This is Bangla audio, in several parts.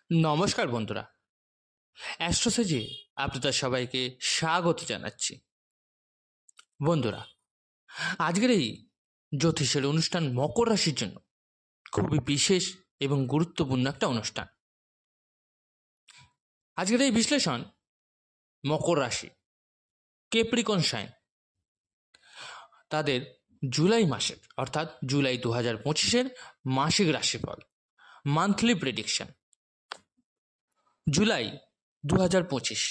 নমস্কার বন্ধুরা, অ্যাস্ট্রোসেজে আপনাদের সবাইকে স্বাগত জানাচ্ছি। বন্ধুরা, আজকের এই জ্যোতিষের অনুষ্ঠান মকর রাশির জন্য খুবই বিশেষ এবং গুরুত্বপূর্ণ একটা অনুষ্ঠান। আজকের এই বিশ্লেষণ মকর রাশি, ক্যাপ্রিকন সাইন, তাদের জুলাই মাসের অর্থাৎ জুলাই 2025-এর মাসিক রাশিফল, মান্থলি প্রেডিকশন। জুলাই 2025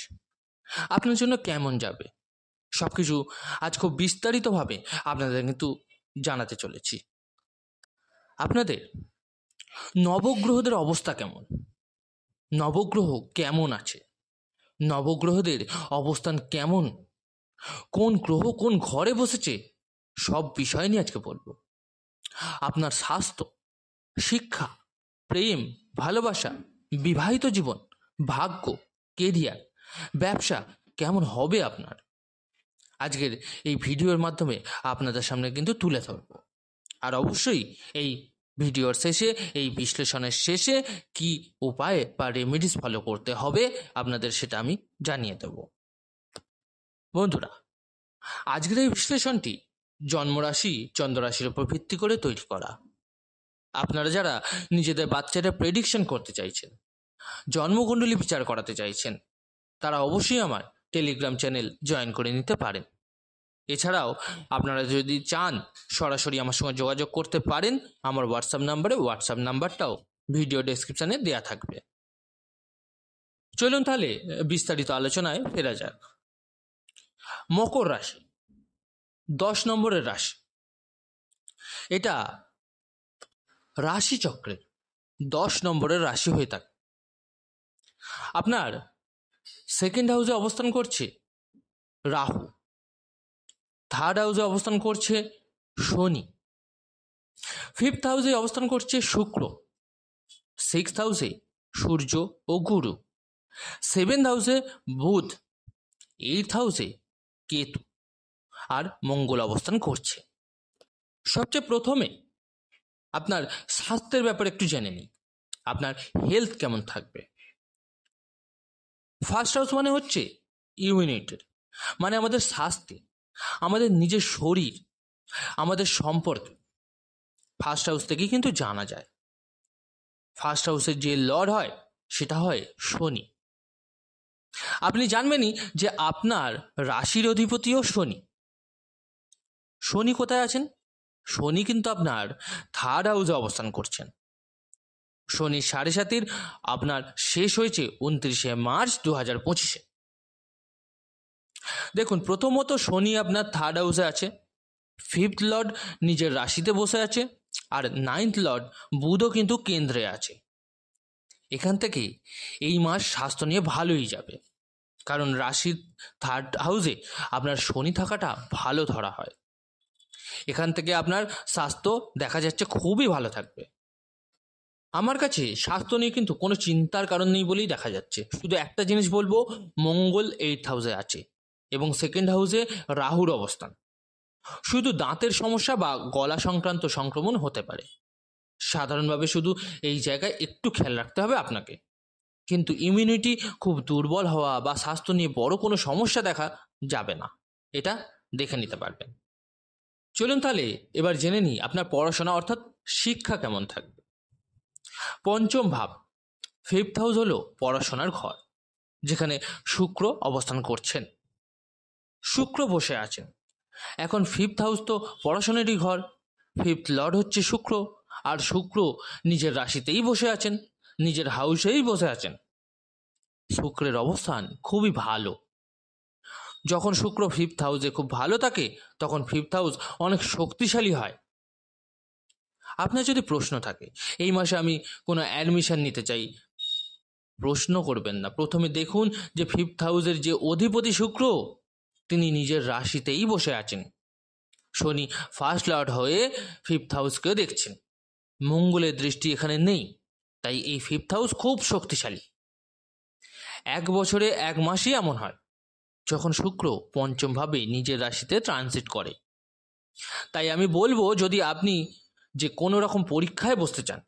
আপনার জন্য কেমন যাবে সব কিছু আজ খুব বিস্তারিতভাবে আপনাদের কিন্তু জানাতে চলেছি। আপনাদের নবগ্রহদের অবস্থা কেমন, নবগ্রহ কেমন আছে, নবগ্রহদের অবস্থান কেমন, কোন গ্রহ কোন ঘরে বসেছে, সব বিষয় নিয়ে আজকে বলবো। আপনার স্বাস্থ্য, শিক্ষা, প্রেম, ভালোবাসা, বিবাহিত জীবন, ভাগ্য, কেরিয়ার, ব্যবসা কেমন হবে আপনার, আজকের এই ভিডিওর মাধ্যমে আপনাদের সামনে কিন্তু তুলে ধরব। আর অবশ্যই এই ভিডিওর শেষে, এই বিশ্লেষণের শেষে কি উপায় বা রেমেডিস ফলো করতে হবে আপনাদের সেটা আমি জানিয়ে দেব। বন্ধুরা, আজকের এই বিশ্লেষণটি জন্মরাশি চন্দ্ররাশির উপর ভিত্তি করে তৈরি করা। আপনারা যারা নিজেদের বাচ্চাদের প্রেডিকশন করতে চাইছেন, জন্মকুণ্ডলী বিচার করাতে চাইছেন, তারা অবশ্যই আমার টেলিগ্রাম চ্যানেল জয়েন করে নিতে পারেন। এছাড়াও আপনারা যদি চান সরাসরি আমার সঙ্গে যোগাযোগ করতে পারেন আমার হোয়াটসঅ্যাপ নাম্বারটাও ভিডিও ডেসক্রিপশানে দেওয়া থাকবে। চলুন তাহলে বিস্তারিত আলোচনায় ফেরা যাক। মকর রাশি 10 নম্বরের রাশি। এটা রাশিচক্রের 10 নম্বরের রাশি হয়ে থাকে। আপনার সেকেন্ড হাউসে অবস্থান করছে রাহু, থার্ড হাউসে অবস্থান করছে শনি, ফিফথ হাউসে অবস্থান করছে শুক্র, সিক্সথ হাউসে সূর্য ও গুরু, সেভেন্থ হাউসে বুধ, এইথ হাউসে কেতু আর মঙ্গল অবস্থান করছে। সবচেয়ে প্রথমে আপনার স্বাস্থ্যের ব্যাপারে একটু জেনে নিই, আপনার হেলথ কেমন থাকবে। ফার্স্ট হাউস মানে হচ্ছে ইমিউনিটি, মানে আমাদের স্বাস্থ্য, আমাদের নিজের শরীর, আমাদের সম্পর্ক ফার্স্ট হাউস থেকেই কিন্তু জানা যায়। ফার্স্ট হাউসের যে লর্ড হয় সেটা হয় শনি। আপনি জানবেনই যে আপনার রাশির অধিপতিও শনি। শনি কোথায় আছেন? শনি কিন্তু আপনার থার্ড হাউসে অবস্থান করছেন। শনি 7.5 আপনার শেষ হয়েছে 29 মার্চ 2025-এ। দেখুন, প্রথমত শনি আপনার থার্ড হাউসে আছে, ফিফথ লর্ড নিজের রাশিতে বসে আছে, আর নাইন্থ লর্ড বুধও কিন্তু কেন্দ্রে আছে। এখান থেকে এই মাস স্বাস্থ্য নিয়ে ভালোই যাবে, কারণ রাশির থার্ড হাউসে আপনার শনি থাকাটা ভালো ধরা হয়। এখান থেকে আপনার স্বাস্থ্য দেখা যাচ্ছে খুবই ভালো থাকবে। আমার কাছে স্বাস্থ্য নিয়ে কিন্তু কোনো চিন্তার কারণ নেই বলেই দেখা যাচ্ছে। শুধু একটা জিনিস বলবো, মঙ্গল এইথ হাউসে আছে এবং সেকেন্ড হাউসে রাহুর অবস্থান। শুধু দাঁতের সমস্যা বা গলা সংক্রান্ত সংক্রমণ হতে পারে, সাধারণভাবে শুধু এই জায়গায় একটু খেয়াল রাখতে হবে আপনাকে। কিন্তু ইমিউনিটি খুব দুর্বল হওয়া বা স্বাস্থ্য নিয়ে বড় কোনো সমস্যা দেখা যাবে না, এটা দেখে নিতে পারবেন। চলুন তাহলে এবার জেনে নিই আপনার পড়াশোনা অর্থাৎ শিক্ষা কেমন থাকবে। পঞ্চম ভাব, ফিফথ হাউস হলো পড়াশোনার ঘর, যেখানে শুক্র অবস্থান করছেন। শুক্র বসে আছেন। এখন ফিফথ হাউস তো পড়াশোনারই ঘর, ফিফথ লর্ড হচ্ছে শুক্র, আর শুক্র নিজের রাশিতেই বসে আছেন, নিজের হাউসেই বসে আছেন। শুক্রের অবস্থান খুবই ভালো। যখন শুক্র ফিফথ হাউসে খুব ভালো থাকে তখন ফিফথ হাউস অনেক শক্তিশালী হয়। আপনার যদি প্রশ্ন থাকে এই মাসে আমি কোনো অ্যাডমিশন নিতে চাই, প্রশ্ন করবেন না, প্রথমে দেখুন যে ফিফথ হাউসের যে অধিপতি শুক্র তিনি নিজের রাশিতেই বসে আছেন। শনি ফার্স্ট লর্ড হয়ে ফিফথ হাউসকেও দেখছেন, মঙ্গলের দৃষ্টি এখানে নেই, তাই এই ফিফথ হাউস খুব শক্তিশালী। 1 বছরে 1 মাসই এমন হয় যখন শুক্র পঞ্চমভাবে নিজের রাশিতে ট্রানজিট করে। তাই আমি বলবো, যদি আপনি যে কোনো রকম পরীক্ষায় বসতে চান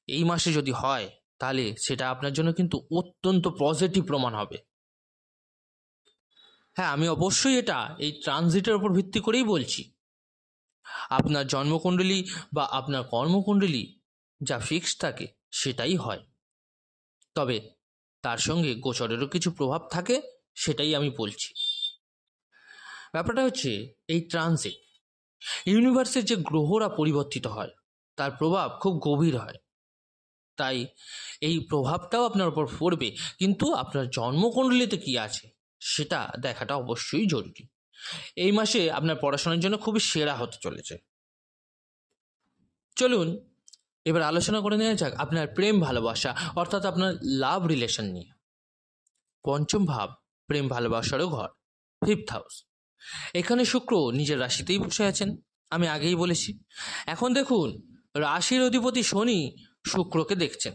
এই মাসে যদি হয় তাহলে সেটা আপনার জন্য কিন্তু অত্যন্ত পজিটিভ প্রমাণ হবে। হ্যাঁ, আমি অবশ্যই এটা এই ট্রানজিটের উপর ভিত্তি করেই বলছি। আপনার জন্মকুণ্ডলী বা আপনার কর্মকুণ্ডলী যা ফিক্সড থাকে সেটাই হয়, তবে তার সঙ্গে গোচরেরও কিছু প্রভাব থাকে, সেটাই আমি বলছি। ব্যাপারটা হচ্ছে এই ট্রানজিট, ইউনিভার্সের যে গ্রহরা পরিবর্তিত হয় তার প্রভাব খুব গভীর হয়, তাই এই প্রভাবটাও আপনার উপর পড়বে, কিন্তু আপনার জন্মকুণ্ডলীতে কি আছে সেটা দেখাটা অবশ্যই জরুরি। এই মাসে আপনার পড়াশোনার জন্য খুবই সেরা হতে চলেছে। চলুন এবার আলোচনা করে নেওয়া যাক আপনার প্রেম ভালোবাসা অর্থাৎ আপনার লাভ রিলেশন নিয়ে। পঞ্চম ভাব প্রেম ভালোবাসারও ঘর, 5th হাউস। এখানে শুক্র নিজের রাশিতেই বসে আছেন, আমি আগেই বলেছি। এখন দেখুন, রাশির অধিপতি শনি শুক্রকে দেখছেন,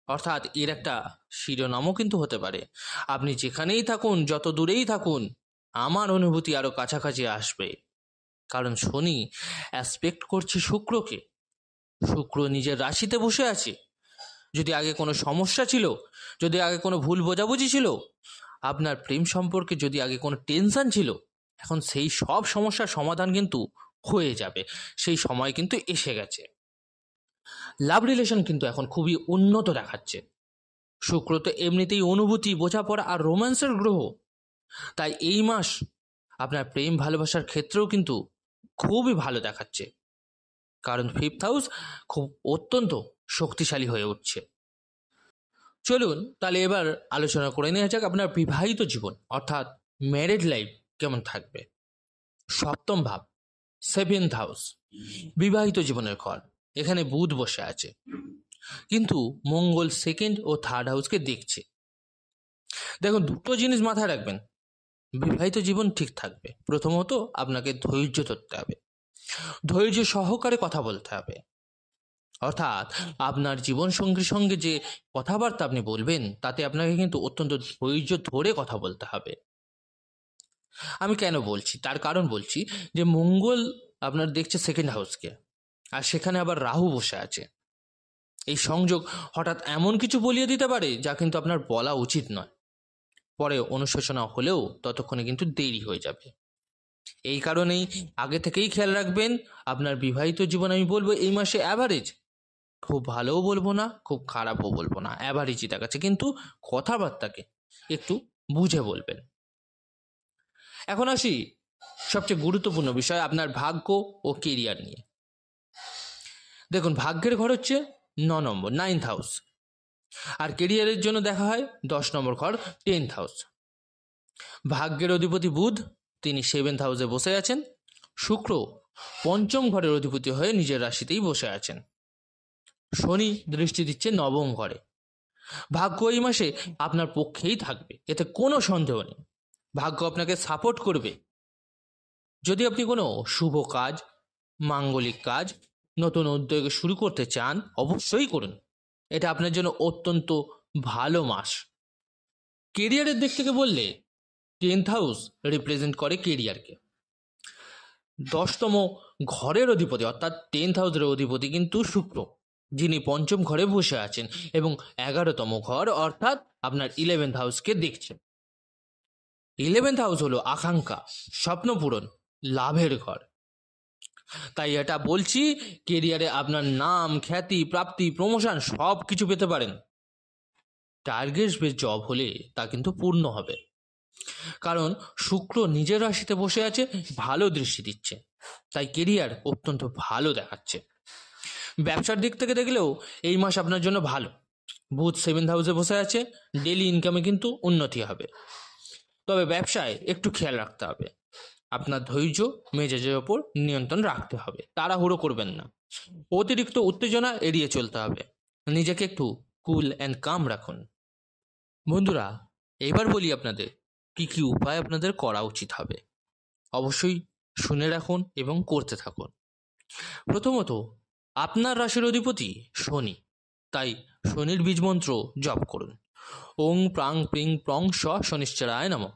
অর্থাৎ এর একটা শিরোনামও কিন্তু হতে পারে, আপনি যেখানেই থাকুন, যত দূরেই থাকুন, আমার অনুভূতি আরো কাছাকাছি আসবে। কারণ শনি অ্যাসপেক্ট করছে শুক্রকে, শুক্র নিজের রাশিতে বসে আছে। যদি আগে কোনো সমস্যা ছিল, যদি আগে কোনো ভুল বোঝাবুঝি ছিল, আপনার প্রেম সম্পর্কে যদি আগে কোনো টেনশন ছিল, এখন সেই সব সমস্যার সমাধান কিন্তু হয়ে যাবে, সেই সময় কিন্তু এসে গেছে। লাভ রিলেশন কিন্তু এখন খুবই উন্নত দেখাচ্ছে। শুক্র তো এমনিতেই অনুভূতি, বোঝাপড়া আর রোম্যান্সের গ্রহ, তাই এই মাস আপনার প্রেম ভালোবাসার ক্ষেত্রেও কিন্তু খুবই ভালো দেখাচ্ছে, কারণ 5th হাউস খুব অত্যন্ত শক্তিশালী হয়ে উঠছে। চলুন তাহলে এবার আলোচনা করে নেওয়া যাক আপনার বিবাহিত জীবন অর্থাৎ ম্যারেড লাইফ কেমন থাকবে। সপ্তম ভাব, 7th হাউস, বিবাহিত জীবনের ঘর। এখানে বুধ বসে আছে, কিন্তু মঙ্গল 2nd ও 3rd হাউসকে দেখছে। দেখুন, দুটো জিনিস মাথায় রাখবেন, বিবাহিত জীবন ঠিক থাকবে, প্রথমত আপনাকে ধৈর্য ধরতে হবে, ধৈর্য সহকারে কথা বলতে হবে। অর্থাৎ আপনার জীবন সঙ্গীর সঙ্গে যে কথাবার্তা আপনি বলবেন, তাতে আপনাকে কিন্তু অত্যন্ত ধৈর্য ধরে কথা বলতে হবে। আমি কেন বলছি, তার কারণ বলছি যে মঙ্গল আপনার দেখছে 2nd হাউসকে, আর সেখানে আবার রাহু বসে আছে। এই সংযোগ হঠাৎ এমন কিছু বলিয়ে দিতে পারে যা কিন্তু আপনার বলা উচিত নয়, পরে অনুশোচনা হলেও ততক্ষণে কিন্তু দেরি হয়ে যাবে। এই কারণেই আগে থেকেই খেয়াল রাখবেন আপনার বিবাহিত জীবন, আমি বলবো এই মাসে অ্যাভারেজ, খুব ভালোও বলবো না, খুব খারাপও বলবো না, অ্যাভারেজই দেখাচ্ছে, কিন্তু কথাবার্তাকে একটু বুঝে বলবেন। এখন আসি সবচেয়ে গুরুত্বপূর্ণ বিষয়, আপনার ভাগ্য ও কেরিয়ার নিয়ে। দেখুন, ভাগ্যের ঘর হচ্ছে 9 নম্বর, 9th হাউস, আর কেরিয়ারের জন্য দেখা হয় 10 নম্বর ঘর, 10th হাউস। ভাগ্যের অধিপতি বুধ, তিনি 7th হাউসে বসে আছেন। শুক্র পঞ্চম ঘরের অধিপতি হয়ে নিজের রাশিতেই বসে আছেন। শনি দৃষ্টি দিচ্ছে 9ম ঘরে। ভাগ্য এই মাসে আপনার পক্ষেই থাকবে, এতে কোনো সন্দেহ নেই। ভাগ্য আপনাকে সাপোর্ট করবে। যদি আপনি কোনো শুভ কাজ, মাঙ্গলিক কাজ, নতুন উদ্যোগে শুরু করতে চান, অবশ্যই করুন, এটা আপনার জন্য অত্যন্ত ভালো মাস। কেরিয়ারের দিক থেকে বললে 10th হাউস রিপ্রেজেন্ট করে কেরিয়ারকে। 10তম ঘরের অধিপতি অর্থাৎ 10th হাউসের অধিপতি কিন্তু শুক্র, যিনি পঞ্চম ঘরে বসে আছেন এবং 11তম ঘর অর্থাৎ আপনার 11th হাউসকে দেখছেন। 11th হাউস হলো আকাঙ্ক্ষা, স্বপ্ন পূরণ, লাভের ঘর। তাই এটা বলছি, কেরিয়ারে আপনার নাম, খ্যাতি, প্রাপ্তি, প্রমোশন সব কিছু পেতে পারেন। টার্গেট বেস জব হলে তা কিন্তু পূর্ণ হবে, কারণ শুক্র নিজের রাশিতে বসে আছে, ভালো দৃষ্টি দিচ্ছে, তাই কেরিয়ার অত্যন্ত ভালো দেখাচ্ছে। ব্যবসার দিক থেকে দেখলেও এই মাস আপনার জন্য ভালো। বুধ 7th হাউসে বসে আছে, ডেলি ইনকামে কিন্তু উন্নতি হবে, তবে ব্যবসায় একটু খেয়াল রাখতে হবে। আপনার ধৈর্য, মেজাজের ওপর নিয়ন্ত্রণ রাখতে হবে, তাড়াহুড়ো করবেন না, অতিরিক্ত উত্তেজনা এড়িয়ে চলতে হবে, নিজেকে একটু কুল অ্যান্ড কাম রাখুন। বন্ধুরা, এবার বলি আপনাদের কি কি উপায় আপনাদের করা উচিত হবে, অবশ্যই শুনে রাখুন এবং করতে থাকুন। প্রথমত, আপনার রাশির অধিপতি শনি, তাই শনির বীজ মন্ত্র জপ করুন। ওং প্রাং প্রিং প্রং স শনিশ্চরায় নমঃ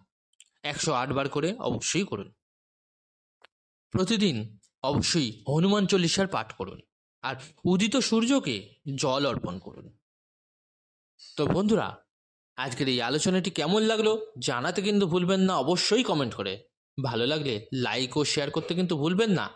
108 বার করে অবশ্যই করুন। প্রতিদিন অবশ্যই হনুমান চল্লিশার পাঠ করুন, আর উদিত সূর্যকে জল অর্পণ করুন। তো বন্ধুরা, আজকের এই আলোচনাটি কেমন লাগলো জানাতে কিন্তু ভুলবেন না, অবশ্যই কমেন্ট করে। ভালো লাগলে লাইক ও শেয়ার করতে কিন্তু ভুলবেন না।